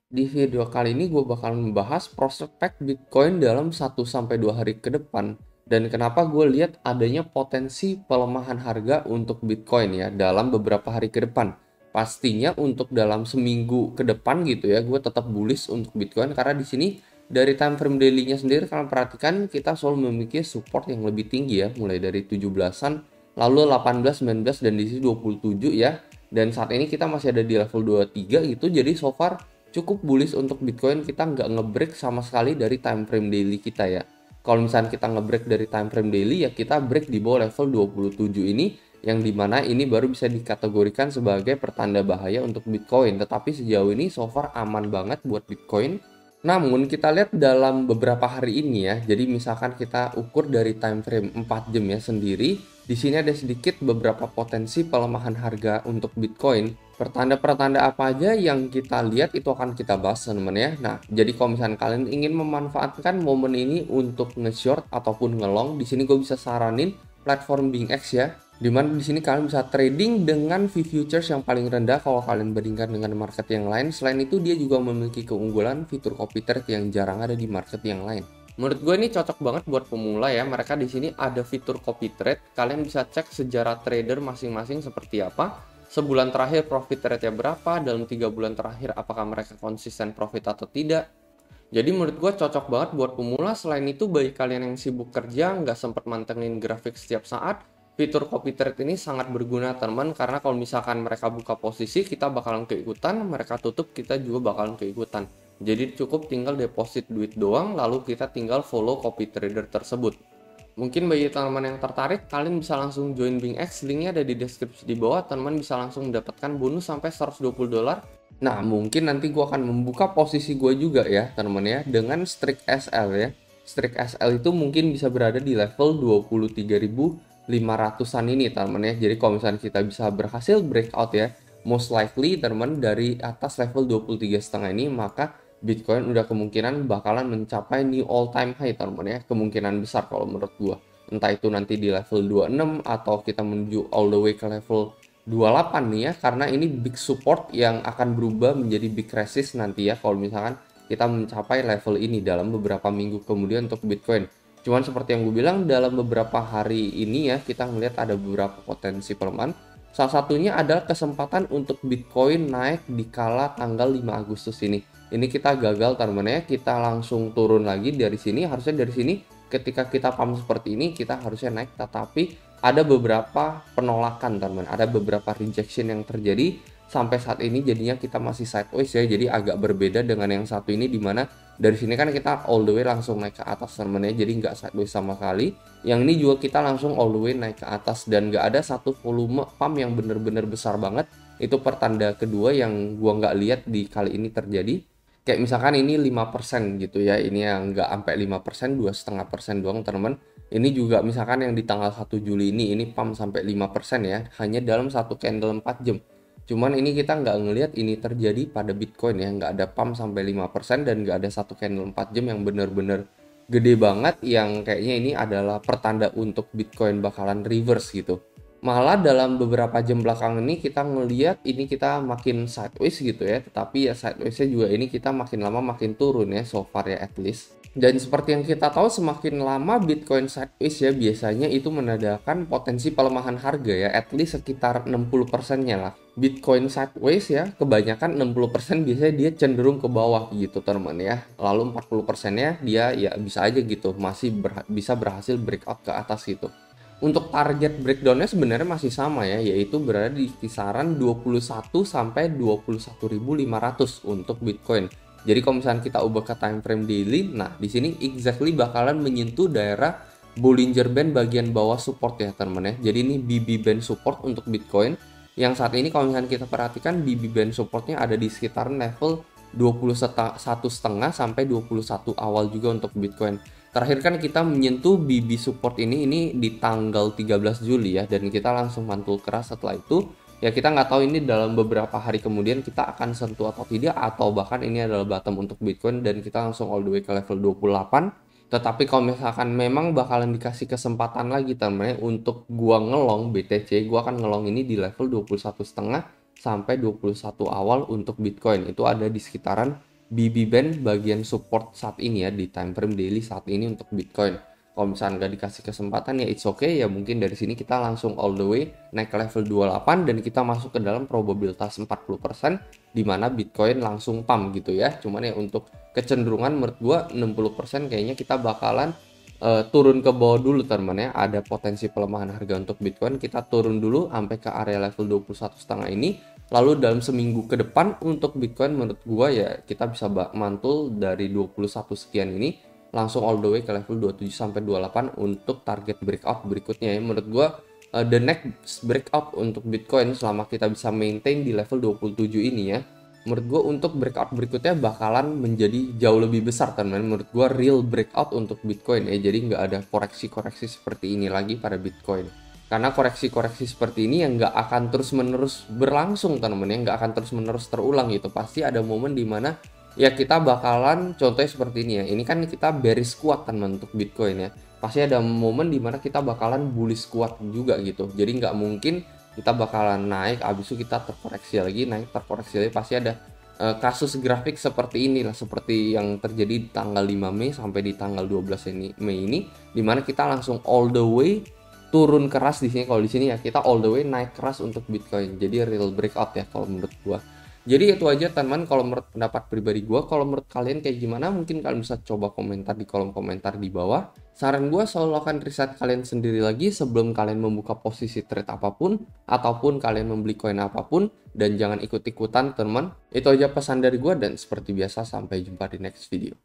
Di video kali ini gue bakal membahas prospek Bitcoin dalam 1 sampai 2 hari ke depan dan kenapa gue lihat adanya potensi pelemahan harga untuk Bitcoin ya dalam beberapa hari ke depan. Pastinya untuk dalam seminggu ke depan gitu ya, gue tetap bullish untuk Bitcoin karena di sini dari time frame daily-nya sendiri kalian perhatikan kita selalu memiliki support yang lebih tinggi ya, mulai dari 17-an, lalu 18, 19 dan di sini 27 ya. Dan saat ini kita masih ada di level 23 gitu, jadi so far cukup bullish untuk Bitcoin. Kita nggak ngebreak sama sekali dari time frame daily kita ya. Kalau misalnya kita ngebreak dari time frame daily ya kita break di bawah level 27 ini, yang dimana ini baru bisa dikategorikan sebagai pertanda bahaya untuk Bitcoin. Tetapi sejauh ini so far aman banget buat Bitcoin. Namun kita lihat dalam beberapa hari ini ya, jadi misalkan kita ukur dari time frame 4 jam ya sendiri, di sini ada sedikit beberapa potensi pelemahan harga untuk Bitcoin. Pertanda-pertanda apa aja yang kita lihat itu akan kita bahas teman-teman ya. Nah, jadi kalau misalnya kalian ingin memanfaatkan momen ini untuk nge-short ataupun nge-long, di sini gue bisa saranin platform BingX ya. Dimana di sini kalian bisa trading dengan fee futures yang paling rendah kalau kalian bandingkan dengan market yang lain. Selain itu dia juga memiliki keunggulan fitur copy trade yang jarang ada di market yang lain. Menurut gue ini cocok banget buat pemula ya. Mereka di sini ada fitur copy trade. Kalian bisa cek sejarah trader masing-masing seperti apa. Sebulan terakhir profit rate-nya berapa, dalam 3 bulan terakhir apakah mereka konsisten profit atau tidak. Jadi menurut gue cocok banget buat pemula. Selain itu bagi kalian yang sibuk kerja, nggak sempat mantengin grafik setiap saat, fitur copy trade ini sangat berguna teman, karena kalau misalkan mereka buka posisi, kita bakalan keikutan, mereka tutup, kita juga bakalan keikutan. Jadi cukup tinggal deposit duit doang, lalu kita tinggal follow copy trader tersebut. Mungkin bagi teman-teman yang tertarik, kalian bisa langsung join BingX, linknya ada di deskripsi di bawah, teman-teman bisa langsung mendapatkan bonus sampai $120. Nah, mungkin nanti gue akan membuka posisi gue juga ya, teman-teman ya, dengan Strike SL ya. Strike SL itu mungkin bisa berada di level 23.500-an ini, teman-teman ya. Jadi kalau misalnya kita bisa berhasil breakout ya, most likely teman-teman dari atas level 23,5 ini, maka Bitcoin udah kemungkinan bakalan mencapai new all time high teman-teman ya. Kemungkinan besar kalau menurut gua. Entah itu nanti di level 26 atau kita menuju all the way ke level 28 nih ya, karena ini big support yang akan berubah menjadi big resist nanti ya kalau misalkan kita mencapai level ini dalam beberapa minggu kemudian untuk Bitcoin. Cuman seperti yang gue bilang, dalam beberapa hari ini ya kita ngelihat ada beberapa potensi pelemahan. Salah satunya adalah kesempatan untuk Bitcoin naik di kala tanggal 5 Agustus ini. Ini kita gagal teman-teman ya, kita langsung turun lagi dari sini. Harusnya dari sini ketika kita pump seperti ini kita harusnya naik, tetapi ada beberapa penolakan teman-teman, ada beberapa rejection yang terjadi sampai saat ini, jadinya kita masih sideways ya. Jadi agak berbeda dengan yang satu ini, dimana dari sini kan kita all the way langsung naik ke atas teman-teman ya, jadi nggak sideways sama sekali. Yang ini juga kita langsung all the way naik ke atas dan nggak ada satu volume pump yang bener-bener besar banget. Itu pertanda kedua yang gua nggak lihat di kali ini terjadi. Kayak misalkan ini 5% gitu ya, ini yang nggak sampai 5%, 2,5% doang teman-teman. Ini juga misalkan yang di tanggal 1 Juli ini pump sampai 5% ya, hanya dalam satu candle 4 jam. Cuman ini kita nggak ngelihat ini terjadi pada Bitcoin ya, nggak ada pump sampai 5% dan nggak ada satu candle 4 jam yang bener-bener gede banget, yang kayaknya ini adalah pertanda untuk Bitcoin bakalan reverse gitu. Malah dalam beberapa jam belakang ini kita ngelihat ini kita makin sideways gitu ya, tetapi ya sidewaysnya juga ini kita makin lama makin turun ya so far ya at least. Dan seperti yang kita tahu, semakin lama Bitcoin sideways ya biasanya itu menandakan potensi pelemahan harga ya, at least sekitar 60%-nya lah. Bitcoin sideways ya, kebanyakan 60% biasanya dia cenderung ke bawah gitu teman ya. Lalu 40%-nya dia ya bisa aja gitu, masih bisa berhasil breakout ke atas gitu. Untuk target breakdownnya sebenarnya masih sama ya, yaitu berada di kisaran 21 sampai 21.500 untuk Bitcoin. Jadi kalau misalnya kita ubah ke time frame daily, nah di sini exactly bakalan menyentuh daerah Bollinger Band bagian bawah support ya teman-teman ya. Jadi ini BB Band support untuk Bitcoin. Yang saat ini kalau misalnya kita perhatikan BB Band supportnya ada di sekitar level 21,5 sampai 21 awal juga untuk Bitcoin. Terakhir kan kita menyentuh BB support ini di tanggal 13 Juli ya, dan kita langsung mantul keras setelah itu. Ya kita nggak tahu ini dalam beberapa hari kemudian kita akan sentuh atau tidak, atau bahkan ini adalah bottom untuk Bitcoin dan kita langsung all the way ke level 28. Tetapi kalau misalkan memang bakalan dikasih kesempatan lagi teman-teman untuk gua ngelong BTC, gua akan ngelong ini di level 21,5 sampai 21 awal untuk Bitcoin. Itu ada di sekitaran BB Band bagian support saat ini ya, di time frame daily saat ini untuk Bitcoin. Kalau misalnya nggak dikasih kesempatan ya it's okay, ya mungkin dari sini kita langsung all the way naik ke level 28 dan kita masuk ke dalam probabilitas 40% di mana Bitcoin langsung pump gitu ya. Cuman ya untuk kecenderungan menurut gua 60% kayaknya kita bakalan turun ke bawah dulu teman ya. Ada potensi pelemahan harga untuk Bitcoin, kita turun dulu sampai ke area level 21,5 ini. Lalu dalam seminggu ke depan untuk Bitcoin menurut gua ya kita bisa mantul dari 21 sekian ini langsung all the way ke level 27 sampai 28 untuk target breakout berikutnya ya. Menurut gua the next breakout untuk Bitcoin selama kita bisa maintain di level 27 ini ya, menurut gue untuk breakout berikutnya bakalan menjadi jauh lebih besar teman-teman. Menurut gue real breakout untuk Bitcoin ya, jadi nggak ada koreksi-koreksi seperti ini lagi pada Bitcoin, karena koreksi-koreksi seperti ini yang nggak akan terus-menerus berlangsung teman-teman ya, nggak akan terus-menerus terulang gitu. Pasti ada momen dimana ya kita bakalan, contohnya seperti ini ya, ini kan kita bearish kuat teman untuk Bitcoin ya, pasti ada momen dimana kita bakalan bullish kuat juga gitu. Jadi nggak mungkin kita bakalan naik abis itu kita terkoreksi lagi, naik terkoreksi lagi. Pasti ada kasus grafik seperti inilah, seperti yang terjadi di tanggal 5 Mei sampai di tanggal 12 Mei ini, dimana kita langsung all the way turun keras di sini. Kalau di sini ya kita all the way naik keras untuk Bitcoin, jadi real breakout ya kalau menurut gua. Jadi itu aja teman, kalau menurut pendapat pribadi gue. Kalau menurut kalian kayak gimana? Mungkin kalian bisa coba komentar di kolom komentar di bawah. Saran gue selalu akan riset kalian sendiri lagi sebelum kalian membuka posisi trade apapun, ataupun kalian membeli koin apapun, dan jangan ikut-ikutan teman. Itu aja pesan dari gue, dan seperti biasa sampai jumpa di next video.